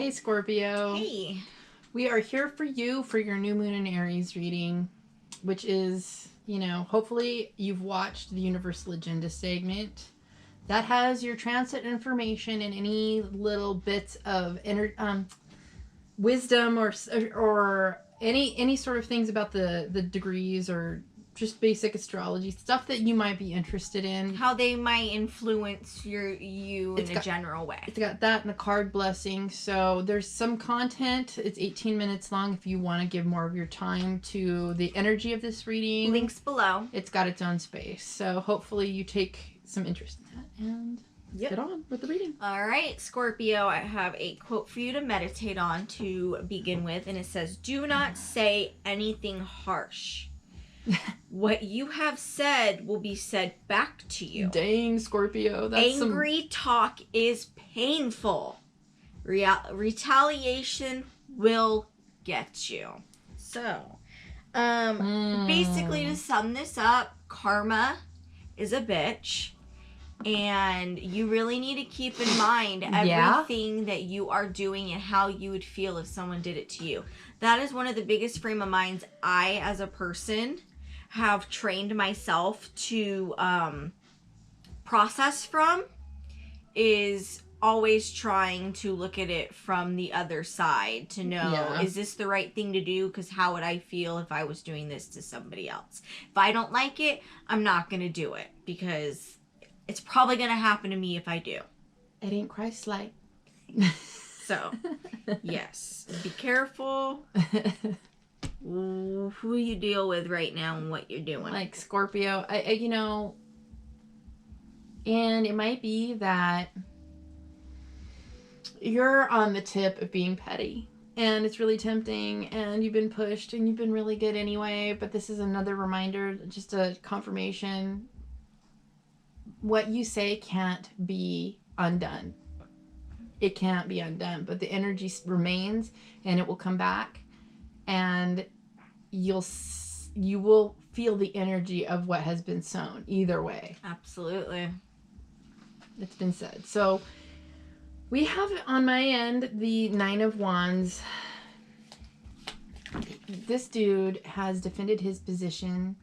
Hey Scorpio. Hey. We are here for you for your new moon and Aries reading, which is, hopefully you've watched the Universal Agenda segment. That has your transit information and any little bits of wisdom or any sort of things about the degrees or just basic astrology stuff that you might be interested in. How they might influence you in a general way. It's got that and a card blessing. So there's some content. It's 18 minutes long if you want to give more of your time to the energy of this reading. Links below. It's got its own space. So hopefully you take some interest in that and get on with the reading. All right, Scorpio, I have a quote for you to meditate on to begin with. And it says, "Do not say anything harsh. What you have said will be said back to you." Dang, Scorpio. That's Angry talk is painful. Retaliation will get you. So, basically to sum this up, karma is a bitch. And you really need to keep in mind everything that you are doing and how you would feel if someone did it to you. That is one of the biggest frame of minds I, as a person, have trained myself to process from, is always trying to look at it from the other side to know, is this the right thing to do? Because how would I feel if I was doing this to somebody else? If I don't like it, I'm not going to do it because it's probably going to happen to me if I do. It ain't Christ-like. So, yes. Be careful who you deal with right now and what you're doing. Like Scorpio, and it might be that you're on the tip of being petty. And it's really tempting, and you've been pushed, and you've been really good anyway. But this is another reminder, just a confirmation. What you say can't be undone. It can't be undone, but the energy remains, and it will come back, and you will feel the energy of what has been sown either way. Absolutely. It's been said. So we have on my end the Nine of Wands. This dude has defended his position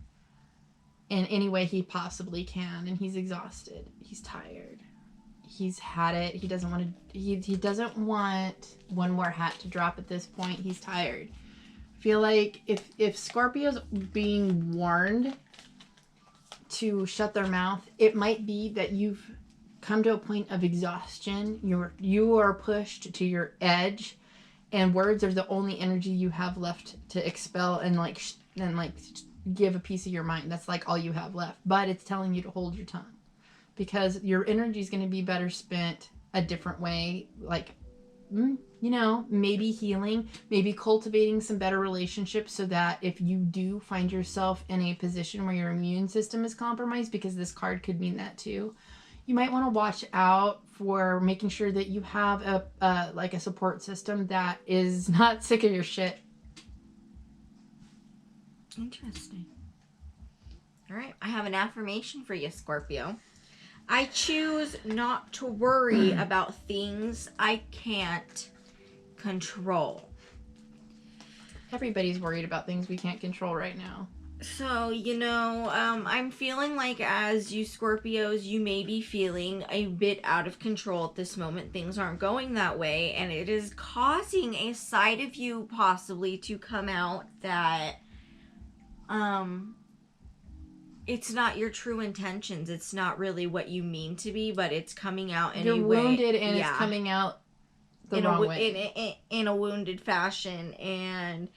in any way he possibly can, and he's exhausted. He's tired. He's had it. He doesn't want to. He doesn't want one more hat to drop at this point. He's tired. I feel like if Scorpio's being warned to shut their mouth, it might be that you've come to a point of exhaustion. You are pushed to your edge, and words are the only energy you have left to expel and give a piece of your mind. That's like all you have left. But it's telling you to hold your tongue, because your energy is going to be better spent a different way. Like, maybe healing, maybe cultivating some better relationships, so that if you do find yourself in a position where your immune system is compromised, because this card could mean that too, you might want to watch out for making sure that you have a support system that is not sick of your shit. Interesting. All right, I have an affirmation for you, Scorpio. I choose not to worry about things I can't control. Everybody's worried about things we can't control right now. So, I'm feeling like, as you Scorpios, you may be feeling a bit out of control at this moment. Things aren't going that way, and it is causing a side of you possibly to come out that it's not your true intentions. It's not really what you mean to be, but it's coming out in a way. You're wounded, and it's coming out the wrong way. In a wounded fashion, and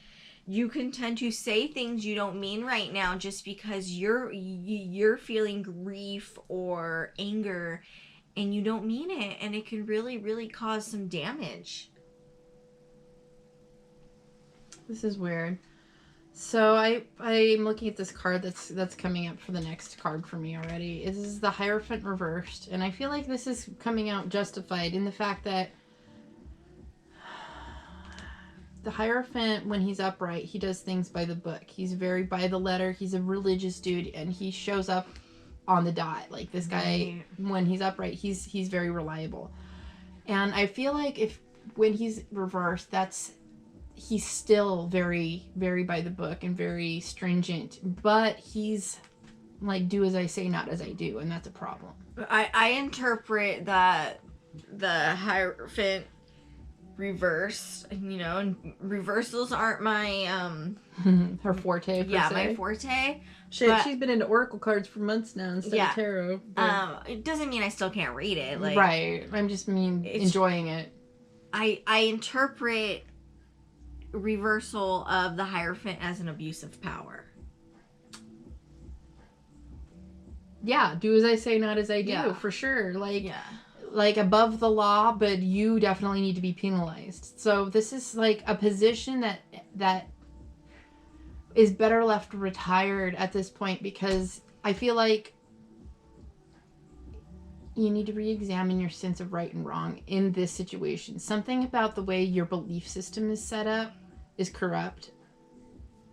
you can tend to say things you don't mean right now just because you're feeling grief or anger, and you don't mean it, and it can really, really cause some damage. This is weird. So I'm looking at this card that's coming up for the next card for me already. This is the Hierophant reversed, and I feel like this is coming out justified in the fact that the Hierophant, when he's upright, he does things by the book. He's very by the letter. He's a religious dude, and he shows up on the dot. Like, this guy, when he's upright, he's very reliable. And I feel like if when he's reversed, he's still very, very by the book and very stringent, but he's like, do as I say, not as I do, and that's a problem. I interpret that the Hierophant reversed, and reversals aren't my her forte. My forte. Shit, but she's been into oracle cards for months now instead of tarot. But, it doesn't mean I still can't read it. Like, right. I'm just enjoying it. I interpret reversal of the Hierophant as an abuse of power. Yeah, do as I say, not as I do, for sure. Like above the law, but you definitely need to be penalized. So this is like a position that is better left retired at this point, because I feel like you need to re-examine your sense of right and wrong in this situation. Something about the way your belief system is set up is corrupt,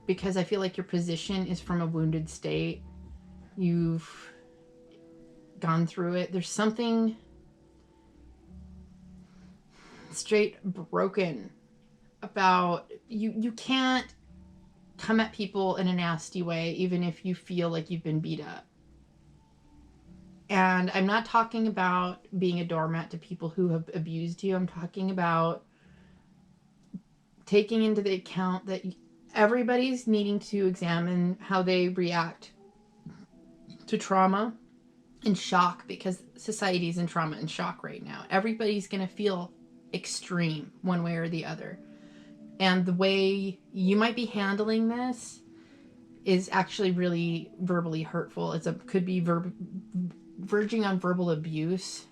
because I feel like your position is from a wounded state. You've gone through it. There's something straight broken about you. You can't come at people in a nasty way, even if you feel like you've been beat up. And I'm not talking about being a doormat to people who have abused you. I'm talking about taking into the account that everybody's needing to examine how they react to trauma and shock, because society's in trauma and shock right now. Everybody's going to feel extreme one way or the other. And the way you might be handling this is actually really verbally hurtful. Could be verging on verbal abuse.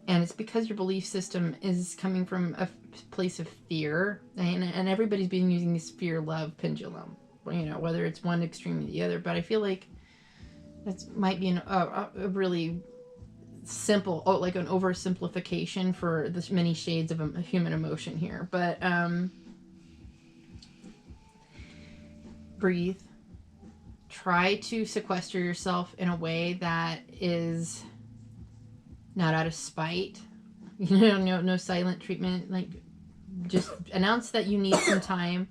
And it's because your belief system is coming from a place of fear. And everybody's been using this fear-love pendulum, whether it's one extreme or the other. But I feel like that might be a really simple, like an oversimplification for the many shades of human emotion here. But breathe. Try to sequester yourself in a way that is not out of spite. No silent treatment. Like, just announce that you need some time.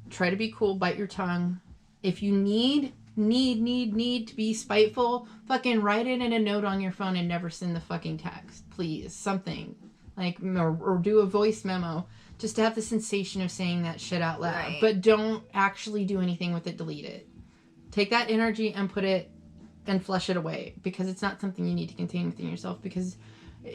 Try to be cool. Bite your tongue. If you need to be spiteful, fucking write it in a note on your phone and never send the fucking text, please. Something like, or do a voice memo just to have the sensation of saying that shit out loud. Right. But don't actually do anything with it. Delete it. Take that energy and put it and flush it away, because it's not something you need to contain within yourself. Because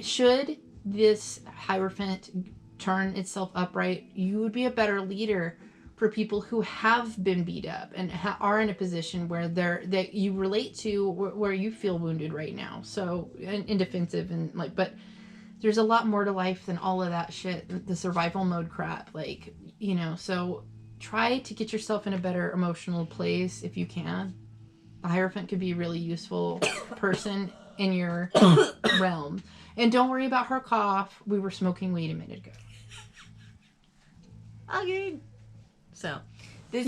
should this Hierophant turn itself upright, you would be a better leader for people who have been beat up and are in a position where that you relate to, where you feel wounded right now. So, and defensive and but there's a lot more to life than all of that shit, the survival mode crap. So try to get yourself in a better emotional place if you can. A Hierophant could be a really useful person in your realm. And don't worry about her cough. We were smoking weed a minute ago. Okay. So, this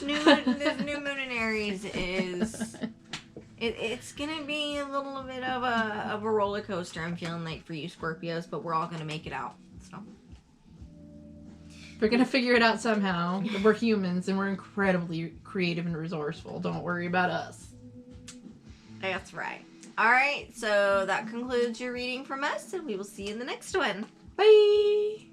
new moon in Aries is it's gonna be a little bit of a roller coaster. I'm feeling like for you Scorpios, but we're all gonna make it out. So we're gonna figure it out somehow. We're humans and we're incredibly creative and resourceful. Don't worry about us. That's right. All right. So that concludes your reading from us, and we will see you in the next one. Bye.